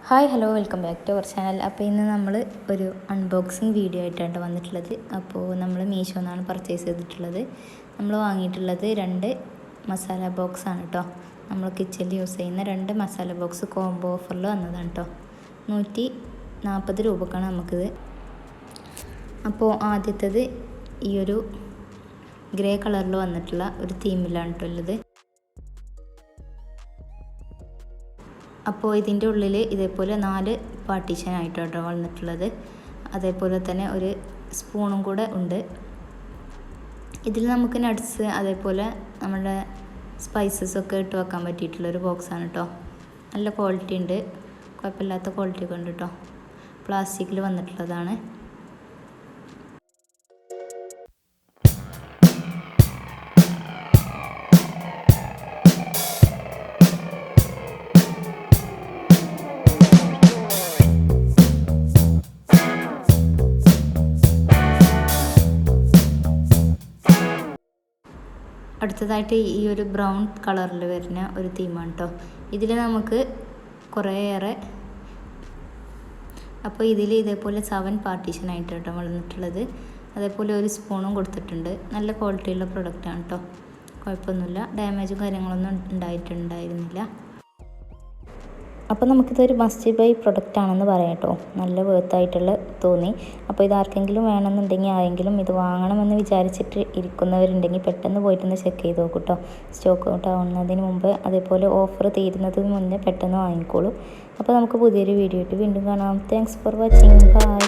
Hi hello welcome back to our channel. അപ്പോൾ ഇന്ന് നമ്മൾ ഒരു അൺബോക്സിങ് വീഡിയോ ആയിട്ടാണ് വന്നിട്ടുള്ളത്. അപ്പോൾ നമ്മൾ മീഷോ നിന്നാണ് പർച്ചേസ് ചെയ്തിട്ടുള്ളത്. നമ്മൾ വാങ്ങിയിട്ടുള്ളത് 2 മസാല ബോക്സാണ് കേട്ടോ. നമ്മൾ കിച്ചണിൽ യൂസ് ചെയ്യുന്ന 2 മസാല ബോക്സ് കോംബോ ഓഫറിൽ വന്നതാണ് കേട്ടോ. 140 രൂപക്കാണ് നമുക്കിത്. അപ്പോൾ ആദ്യത്തേത് ഈ ഒരു ഗ്രേ കളറിൽ വന്നിട്ടുള്ള ഒരു തീമിലാണ് കേട്ടോ ഉള്ളത്. അപ്പോൾ ഇതിൻ്റെ ഉള്ളിൽ ഇതേപോലെ 4 പാർട്ടീഷനായിട്ടാണ് വന്നിട്ടുള്ളത്. അതേപോലെ തന്നെ ഒരു സ്പൂണും കൂടെ ഉണ്ട്. ഇതിൽ നമുക്ക് നട്ട്സ് അതേപോലെ നമ്മുടെ സ്പൈസസൊക്കെ ഇട്ട് വെക്കാൻ പറ്റിയിട്ടുള്ളൊരു ബോക്സാണ് കേട്ടോ. നല്ല ക്വാളിറ്റി ഉണ്ട്, കുഴപ്പമില്ലാത്ത ക്വാളിറ്റി ഒക്കെ ഉണ്ട് കേട്ടോ. പ്ലാസ്റ്റിക്കിൽ വന്നിട്ടുള്ളതാണ്. അടുത്തതായിട്ട് ഈ ഒരു ബ്രൗൺ കളറിൽ വരുന്ന ഒരു തീമാണ് കേട്ടോ. ഇതിൽ നമുക്ക് കുറേയേറെ, അപ്പോൾ ഇതിൽ ഇതേപോലെ 7 പാർട്ടീഷനായിട്ട് കേട്ടോ വന്നിട്ടുള്ളത്. അതേപോലെ ഒരു സ്പൂണും കൊടുത്തിട്ടുണ്ട്. നല്ല ക്വാളിറ്റിയുള്ള പ്രൊഡക്റ്റാണ് കേട്ടോ, കുഴപ്പമൊന്നുമില്ല. ഡാമേജും കാര്യങ്ങളൊന്നും ഉണ്ടായിരുന്നില്ല. അപ്പോൾ നമുക്കിതൊരു മസ്റ്റ് ബൈ പ്രൊഡക്റ്റ് ആണെന്ന് പറയാം കേട്ടോ. നല്ല വേർത്തായിട്ടുള്ള തോന്നി. അപ്പോൾ ഇത് ആർക്കെങ്കിലും വേണമെന്നുണ്ടെങ്കിൽ ആരെങ്കിലും ഇത് വാങ്ങണമെന്ന് വിചാരിച്ചിട്ട് ഇരിക്കുന്നവരുണ്ടെങ്കിൽ പെട്ടെന്ന് പോയിട്ടൊന്ന് ചെക്ക് ചെയ്ത് നോക്കൂ കേട്ടോ. സ്റ്റോക്ക് ഔട്ട് ആവുന്നതിന് മുമ്പ്, അതേപോലെ ഓഫർ തീരുന്നതിന് മുന്നേ പെട്ടെന്ന് വാങ്ങിക്കോളൂ. അപ്പോൾ നമുക്ക് പുതിയൊരു വീഡിയോ ആയിട്ട് വീണ്ടും കാണാം. Thanks for watching. ബൈ.